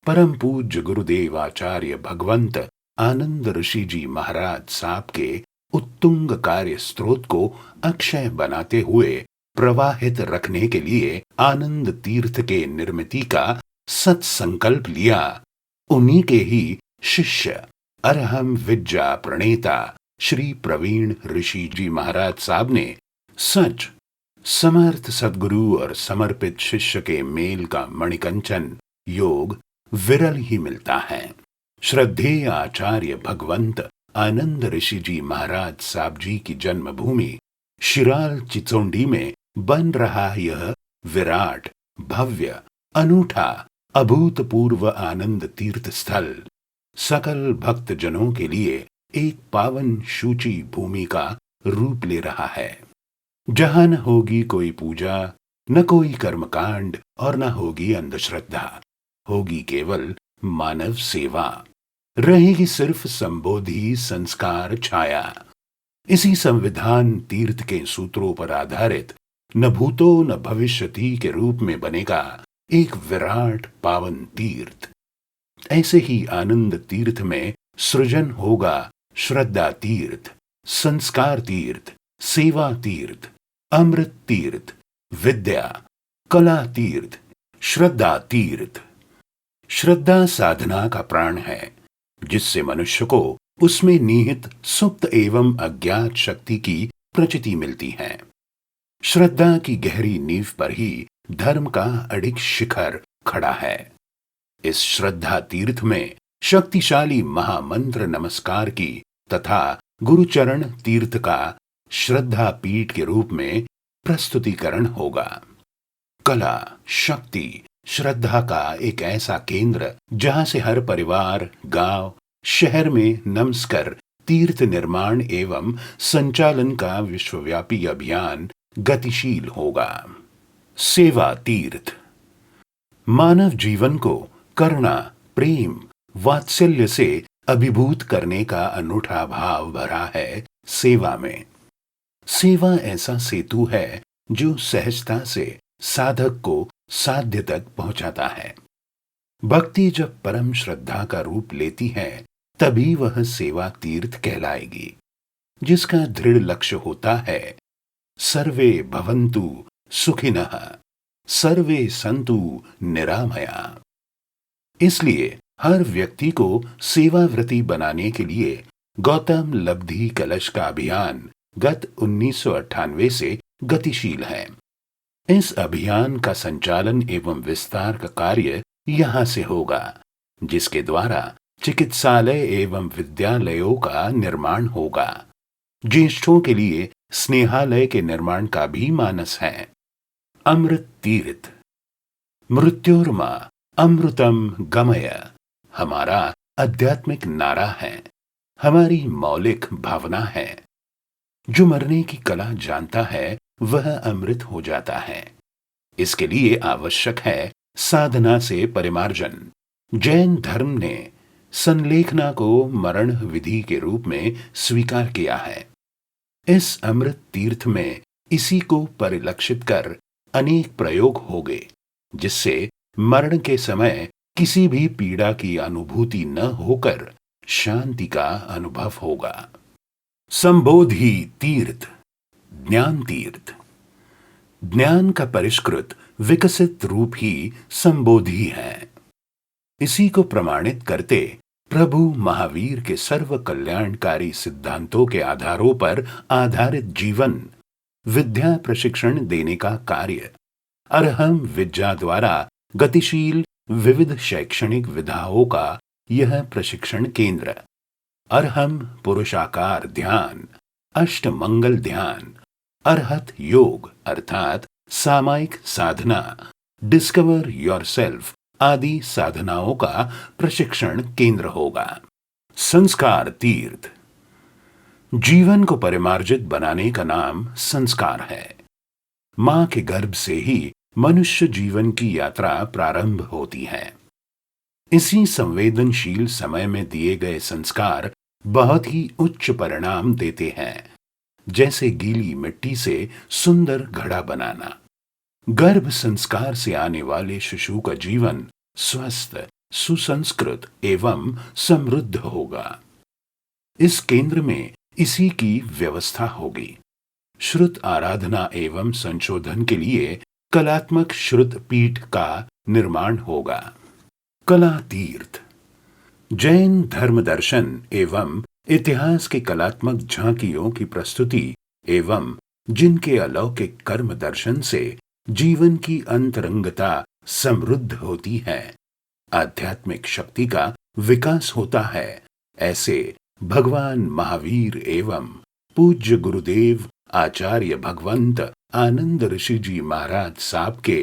परम पूज्य गुरुदेव आचार्य भगवंत आनंद ऋषि जी महाराज साहब के उत्तुंग कार्य स्रोत को अक्षय बनाते हुए प्रवाहित रखने के लिए आनंद तीर्थ के निर्मिति का सत्संकल्प लिया। उन्हीं के ही शिष्य अरहम विद्या प्रणेता श्री प्रवीण ऋषि जी महाराज साहब ने सच समर्थ सद्गुरु और समर्पित शिष्य के मेल का मणिकंचन योग विरल ही मिलता है। श्रद्धेय आचार्य भगवंत आनंद ऋषि जी महाराज साहब जी की जन्मभूमि शिराल चिचोंडी में बन रहा यह विराट भव्य अनूठा अभूतपूर्व आनंद तीर्थ स्थल सकल भक्त जनों के लिए एक पावन शुचि भूमि का रूप ले रहा है, जहां न होगी कोई पूजा, न कोई कर्मकांड और न होगी अंधश्रद्धा, होगी केवल मानव सेवा, रहेगी सिर्फ संबोधि संस्कार छाया। इसी संविधान तीर्थ के सूत्रों पर आधारित न भूतो न भविष्यति के रूप में बनेगा एक विराट पावन तीर्थ। ऐसे ही आनंद तीर्थ में सृजन होगा श्रद्धा तीर्थ, संस्कार तीर्थ, सेवा तीर्थ, अमृत तीर्थ, विद्या कला तीर्थ, श्रद्धा तीर्थ। श्रद्धा साधना का प्राण है, जिससे मनुष्य को उसमें निहित सुप्त एवं अज्ञात शक्ति की प्रचिति मिलती है। श्रद्धा की गहरी नींव पर ही धर्म का अडिग शिखर खड़ा है। इस श्रद्धा तीर्थ में शक्तिशाली महामंत्र नमस्कार की तथा गुरुचरण तीर्थ का श्रद्धा पीठ के रूप में प्रस्तुतिकरण होगा। कला शक्ति श्रद्धा का एक ऐसा केंद्र जहां से हर परिवार गांव शहर में नमस्कार तीर्थ निर्माण एवं संचालन का विश्वव्यापी अभियान गतिशील होगा। सेवा तीर्थ मानव जीवन को करुणा प्रेम वात्सल्य से अभिभूत करने का अनूठा भाव भरा है सेवा में। सेवा ऐसा सेतु है जो सहजता से साधक को साध्य तक पहुंचाता है। भक्ति जब परम श्रद्धा का रूप लेती है तभी वह सेवा तीर्थ कहलाएगी, जिसका दृढ़ लक्ष्य होता है सर्वे भवन्तु सुखिनः सर्वे सन्तु निरामया। इसलिए हर व्यक्ति को सेवाव्रती बनाने के लिए गौतम लब्धि कलश का अभियान गत 1998 से गतिशील है। इस अभियान का संचालन एवं विस्तार का कार्य यहां से होगा, जिसके द्वारा चिकित्सालय एवं विद्यालयों का निर्माण होगा। ज्येष्ठों के लिए स्नेहालय के निर्माण का भी मानस है। अमृत तीर्थ मृत्युर्मा अमृतम गमय हमारा आध्यात्मिक नारा है, हमारी मौलिक भावना है। जो मरने की कला जानता है वह अमृत हो जाता है। इसके लिए आवश्यक है साधना से परिमार्जन। जैन धर्म ने संलेखना को मरण विधि के रूप में स्वीकार किया है। इस अमृत तीर्थ में इसी को परिलक्षित कर अनेक प्रयोग होंगे, जिससे मरण के समय किसी भी पीड़ा की अनुभूति न होकर शांति का अनुभव होगा। संबोधि तीर्थ ज्ञान तीर्थ ज्ञान का परिष्कृत विकसित रूप ही संबोधि है। इसी को प्रमाणित करते प्रभु महावीर के सर्व कल्याणकारी सिद्धांतों के आधारों पर आधारित जीवन विद्या प्रशिक्षण देने का कार्य अरहम विद्या द्वारा गतिशील विविध शैक्षणिक विधाओं का यह प्रशिक्षण केंद्र अरहम पुरुषाकार ध्यान, अष्टमंगल ध्यान, अरहत योग अर्थात सामायिक साधना, डिस्कवर योरसेल्फ आदि साधनाओं का प्रशिक्षण केंद्र होगा। संस्कार तीर्थ जीवन को परिमार्जित बनाने का नाम संस्कार है। मां के गर्भ से ही मनुष्य जीवन की यात्रा प्रारंभ होती है। इसी संवेदनशील समय में दिए गए संस्कार बहुत ही उच्च परिणाम देते हैं, जैसे गीली मिट्टी से सुंदर घड़ा बनाना। गर्भ संस्कार से आने वाले शिशु का जीवन स्वस्थ सुसंस्कृत एवं समृद्ध होगा। इस केंद्र में इसी की व्यवस्था होगी। श्रुत आराधना एवं संशोधन के लिए कलात्मक श्रुत पीठ का निर्माण होगा। कला तीर्थ जैन धर्म दर्शन एवं इतिहास के कलात्मक झांकियों की प्रस्तुति एवं जिनके अलौकिक कर्म दर्शन से जीवन की अंतरंगता समृद्ध होती है, आध्यात्मिक शक्ति का विकास होता है, ऐसे भगवान महावीर एवं पूज्य गुरुदेव आचार्य भगवंत आनंद ऋषि जी महाराज साहब के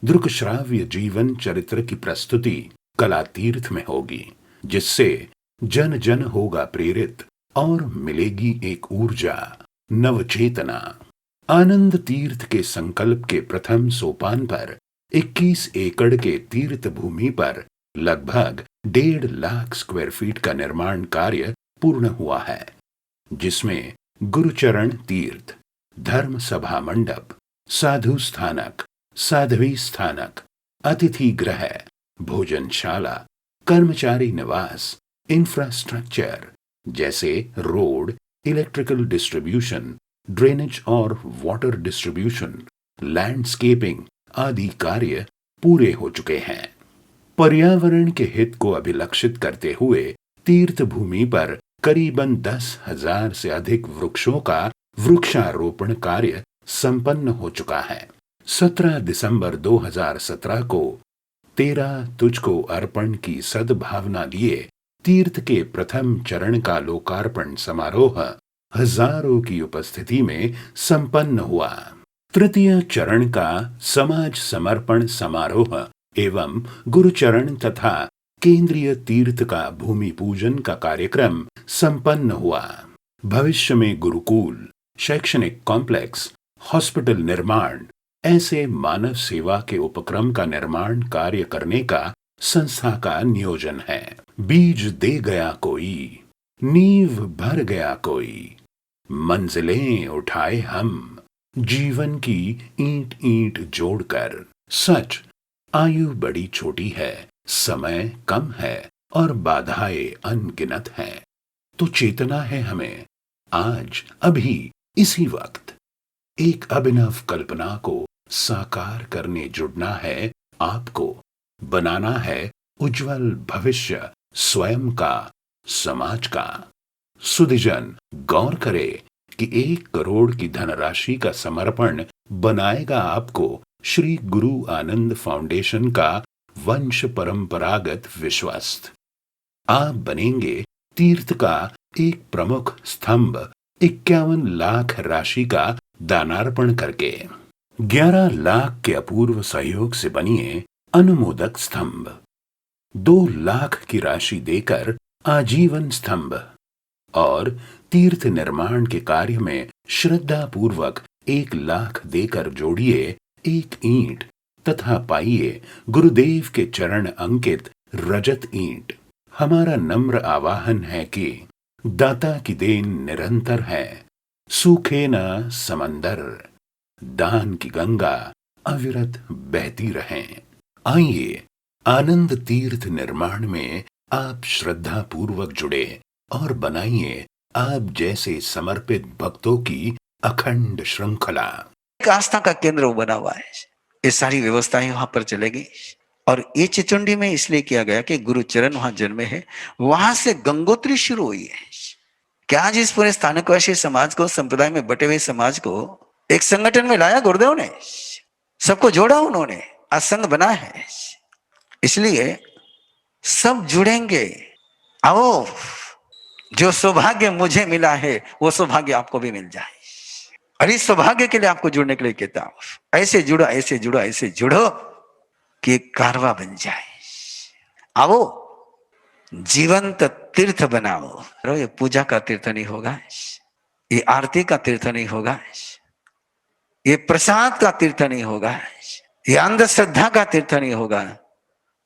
दृक्श्राव्य जीवन चरित्र की प्रस्तुति कला तीर्थ में होगी, जिससे जन जन होगा प्रेरित और मिलेगी एक ऊर्जा, नवचेतना। आनंद तीर्थ के संकल्प के प्रथम सोपान पर 21 एकड़ के तीर्थ भूमि पर लगभग 1.5 लाख स्क्वायर फीट का निर्माण कार्य पूर्ण हुआ है, जिसमें गुरुचरण तीर्थ, धर्म सभा मंडप, साधु स्थानक, साध्वी स्थानक, अतिथि गृह, भोजनशाला, कर्मचारी निवास, इंफ्रास्ट्रक्चर जैसे रोड, इलेक्ट्रिकल डिस्ट्रीब्यूशन, ड्रेनेज और वाटर डिस्ट्रीब्यूशन, लैंडस्केपिंग आदि कार्य पूरे हो चुके हैं। पर्यावरण के हित को अभिलक्षित करते हुए तीर्थ भूमि पर करीबन 10,000 से अधिक वृक्षों का वृक्षारोपण कार्य संपन्न हो चुका है। 17 दिसंबर 2017 को तेरा तुझको अर्पण की सद्भावना लिए तीर्थ के प्रथम चरण का लोकार्पण समारोह हजारों की उपस्थिति में संपन्न हुआ। तृतीय चरण का समाज समर्पण समारोह एवं गुरुचरण तथा केंद्रीय तीर्थ का भूमि पूजन का कार्यक्रम संपन्न हुआ। भविष्य में गुरुकुल, शैक्षणिक कॉम्प्लेक्स, हॉस्पिटल निर्माण, ऐसे मानव सेवा के उपक्रम का निर्माण कार्य करने का संस्था का नियोजन है। बीज दे गया कोई, नींव भर गया कोई, मंजिलें उठाए हम, जीवन की ईंट ईंट जोड़कर। सच, आयु बड़ी छोटी है, समय कम है और बाधाएं अनगिनत हैं, तो चेतना है हमें आज अभी इसी वक्त एक अभिनव कल्पना को साकार करने जुड़ना है। आपको बनाना है उज्जवल भविष्य स्वयं का, समाज का। सुधीजन गौर करे कि 1 करोड़ की धनराशि का समर्पण बनाएगा आपको श्री गुरु आनंद फाउंडेशन का वंश परंपरागत विश्वस्त। आप बनेंगे तीर्थ का एक प्रमुख स्तंभ 51 लाख राशि का दानार्पण करके। 11 लाख के अपूर्व सहयोग से बनिए अनुमोदक स्तंभ। 2 लाख की राशि देकर आजीवन स्तंभ और तीर्थ निर्माण के कार्य में श्रद्धा पूर्वक 1 लाख देकर जोड़िए 1 ईंट तथा पाइए गुरुदेव के चरण अंकित रजत ईंट। हमारा नम्र आवाहन है कि दाता की देन निरंतर है, सूखे न समंदर, दान की गंगा अविरत बहती रहें। आइए आनंद तीर्थ निर्माण में आप श्रद्धा पूर्वक जुड़े और बनाइए आप जैसे समर्पित भक्तों की अखंड श्रृंखला। एक आस्था का केंद्र वो बना हुआ है। ये सारी व्यवस्थाएं वहां पर चलेगी और ये चिचुंडी में इसलिए किया गया कि गुरुचरण वहां जन्मे हैं, वहां से गंगोत्री शुरू हुई है। क्या आज इस पूरे स्थानकवासी समाज को, संप्रदाय में बटे हुए समाज को एक संगठन में लाया गुरुदेव ने, सबको जोड़ा उन्होंने, आज संघ बना है। इसलिए सब जुड़ेंगे। आओ, जो सौभाग्य मुझे मिला है वो सौभाग्य आपको भी मिल जाए। और इस सौभाग्य के लिए आपको जुड़ने के लिए कहता हूं, ऐसे जुड़ो, ऐसे जुड़ो, ऐसे जुड़ो कि एक कारवा बन जाए। आओ, जीवंत तीर्थ बनाओ। ये पूजा का तीर्थ नहीं होगा, ये आरती का तीर्थ नहीं होगा, ये प्रसाद का तीर्थ नहीं होगा, ये अंधश्रद्धा का तीर्थ नहीं होगा,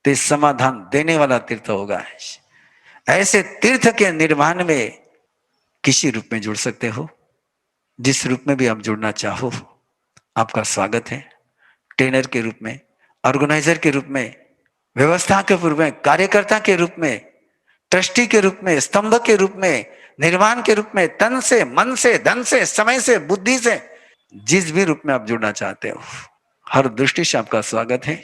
तो समाधान देने वाला तीर्थ होगा। ऐसे तीर्थ के निर्माण में किसी रूप में जुड़ सकते हो, जिस रूप में भी आप जुड़ना चाहो, आपका स्वागत है। ट्रेनर के रूप में, ऑर्गेनाइजर के रूप में, व्यवस्था के रूप में, कार्यकर्ता के रूप में, ट्रस्टी के रूप में, स्तंभ के रूप में, निर्माण के रूप में, तन से, मन से, धन से, समय से, बुद्धि से, जिस भी रूप में आप जुड़ना चाहते हो, हर दृष्टि से आपका स्वागत है।